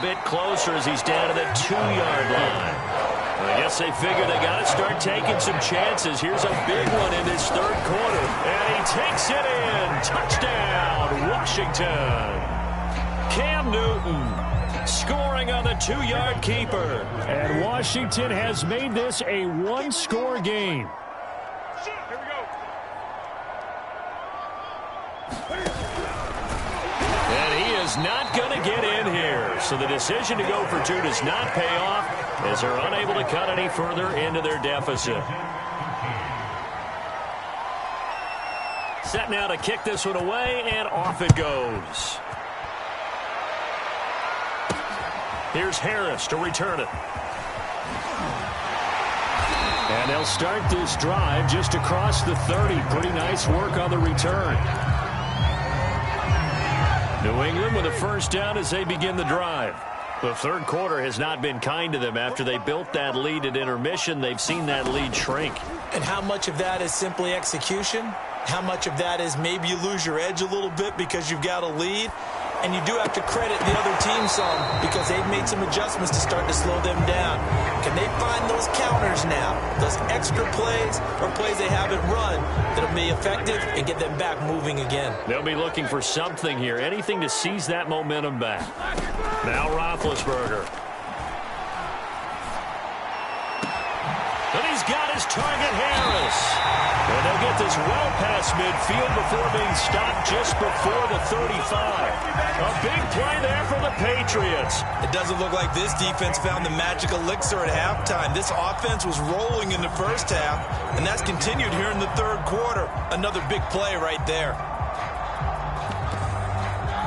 bit closer as he's down to the 2-yard line. I guess they figure they got to start taking some chances. Here's a big one in this third quarter. And he takes it in. Touchdown, Washington. Cam Newton scoring on the 2-yard keeper. And Washington has made this a one-score game. And he is not going to get in here. So the decision to go for 2 does not pay off as they're unable to cut any further into their deficit. Set now to kick this one away, and off it goes. Here's Harris to return it. And they'll start this drive just across the 30. Pretty nice work on the return. New England with a first down as they begin the drive. The third quarter has not been kind to them. After they built that lead at intermission, they've seen that lead shrink. And how much of that is simply execution? How much of that is maybe you lose your edge a little bit because you've got a lead? And you do have to credit the other team some because they've made some adjustments to start to slow them down. Can they find those counters now, those extra plays or plays they haven't run that'll be effective and get them back moving again? They'll be looking for something here, anything to seize that momentum back. Now Roethlisberger. And he's got his target, Harris. And they'll get this well past midfield before being stopped just before the 35. A big play there for the Patriots. It doesn't look like this defense found the magic elixir at halftime. This offense was rolling in the first half, and that's continued here in the third quarter. Another big play right there.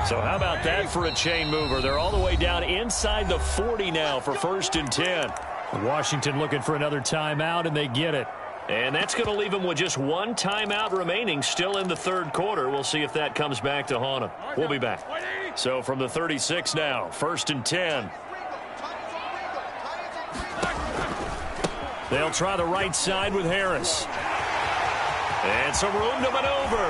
So how about that for a chain mover? They're all the way down inside the 40 now for 1st and 10. Washington looking for another timeout, and they get it. And that's going to leave them with just one timeout remaining still in the third quarter. We'll see if that comes back to haunt them. We'll be back. So from the 36 now, 1st and 10. They'll try the right side with Harris. And some room to maneuver.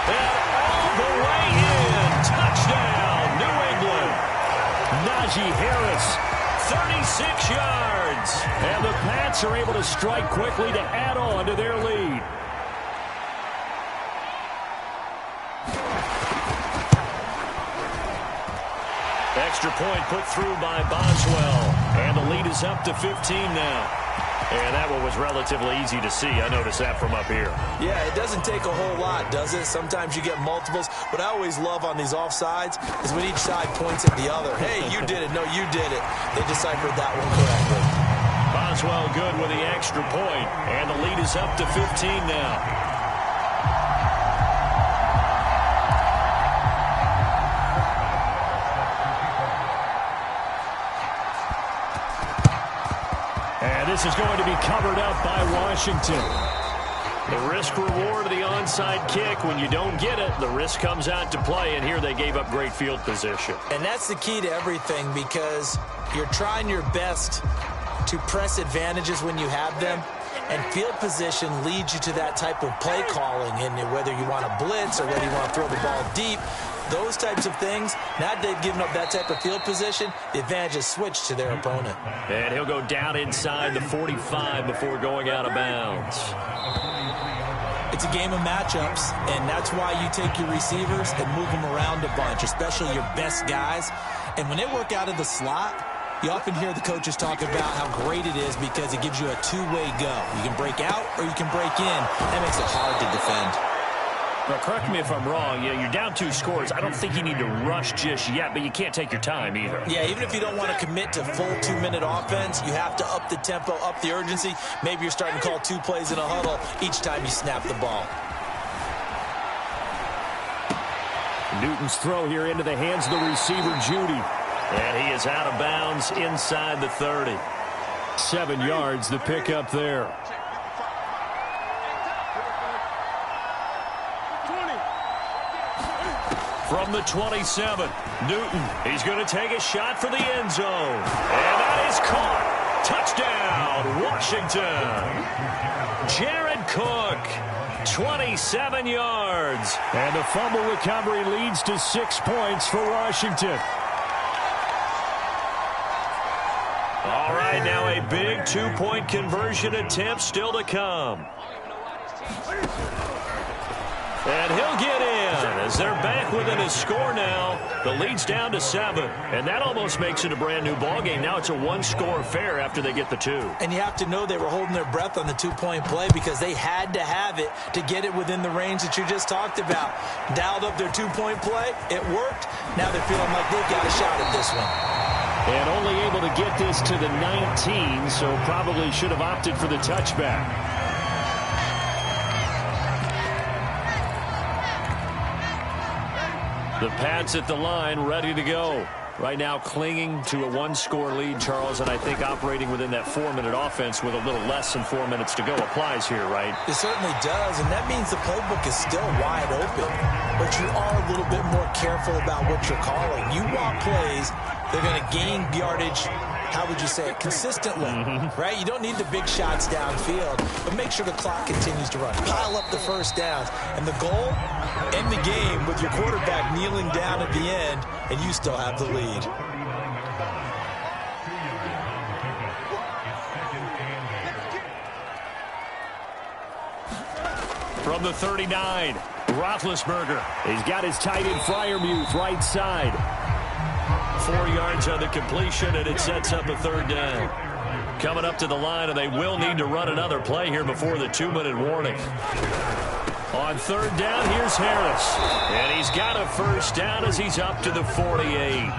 And all the way in. Touchdown, New England. Najee Harris. 36 yards. And the Pats are able to strike quickly to add on to their lead. Extra point put through by Boswell. And the lead is up to 15 now. And that one was relatively easy to see. I noticed that from up here. Yeah, it doesn't take a whole lot, does it? Sometimes you get multiples. What I always love on these offsides is when each side points at the other. Hey, you did it. No, you did it. They deciphered that one correctly. Boswell good with the extra point. And the lead is up to 15 now. This is going to be covered up by Washington. The risk-reward of the onside kick. When you don't get it, the risk comes out to play, and here they gave up great field position. And that's the key to everything because you're trying your best to press advantages when you have them, and field position leads you to that type of play calling, and whether you want to blitz or whether you want to throw the ball deep, those types of things, now that they've given up that type of field position, the advantage is switched to their opponent. And he'll go down inside the 45 before going out of bounds. It's a game of matchups, and that's why you take your receivers and move them around a bunch, especially your best guys. And when they work out of the slot, you often hear the coaches talk about how great it is because it gives you a two-way go. You can break out or you can break in. That makes it hard to defend. Now, correct me if I'm wrong. Yeah, you're down 2 scores. I don't think you need to rush just yet, but you can't take your time either. Yeah, even if you don't want to commit to full 2-minute offense, you have to up the tempo, up the urgency. Maybe you're starting to call 2 plays in a huddle each time you snap the ball. Newton's throw here into the hands of the receiver, Judy. And he is out of bounds inside the 30. 7 yards, the pickup there. From the 27, Newton. He's going to take a shot for the end zone. And that is caught. Touchdown, Washington. Jared Cook, 27 yards. And the fumble recovery leads to 6 points for Washington. All right, now a big two-point conversion attempt still to come. And he'll get in as they're back within a score now. The lead's down to 7, and that almost makes it a brand-new ballgame. Now it's a one-score affair after they get the 2. And you have to know they were holding their breath on the two-point play because they had to have it to get it within the range that you just talked about. Dialed up their two-point play. It worked. Now they're feeling like they've got a shot at this one. And only able to get this to the 19, so probably should have opted for the touchback. The Pats at the line, ready to go. Right now clinging to a one-score lead, Charles, and I think operating within that 4-minute offense with a little less than 4 minutes to go applies here, right? It certainly does, and that means the playbook is still wide open. But you are a little bit more careful about what you're calling. You want plays, they're going to gain yardage, how would you say it, consistently, right? You don't need the big shots downfield, but make sure the clock continues to run. Pile up the first downs. And the goal, end the game with your quarterback kneeling down at the end, and you still have the lead. From the 39, Roethlisberger. He's got his tight end Freiermuth right side. 4 yards on the completion, and it sets up a 3rd down. Coming up to the line, and they will need to run another play here before the 2-minute warning. On 3rd down, here's Harris. And he's got a 1st down as he's up to the 48.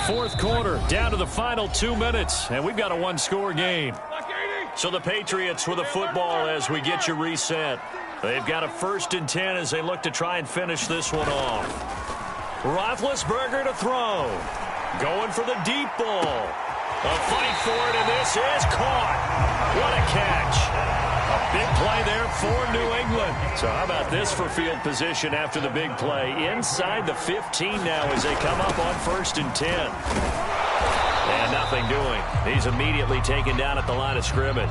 Fourth quarter, down to the final 2 minutes, and we've got a one-score game. So the Patriots with a football as we get you reset. They've got a 1st and 10 as they look to try and finish this one off. Roethlisberger to throw. Going for the deep ball. A fight for it, and this is caught. What a catch. A big play there for New England. So how about this for field position after the big play? Inside the 15 now as they come up on 1st and 10. And nothing doing. He's immediately taken down at the line of scrimmage.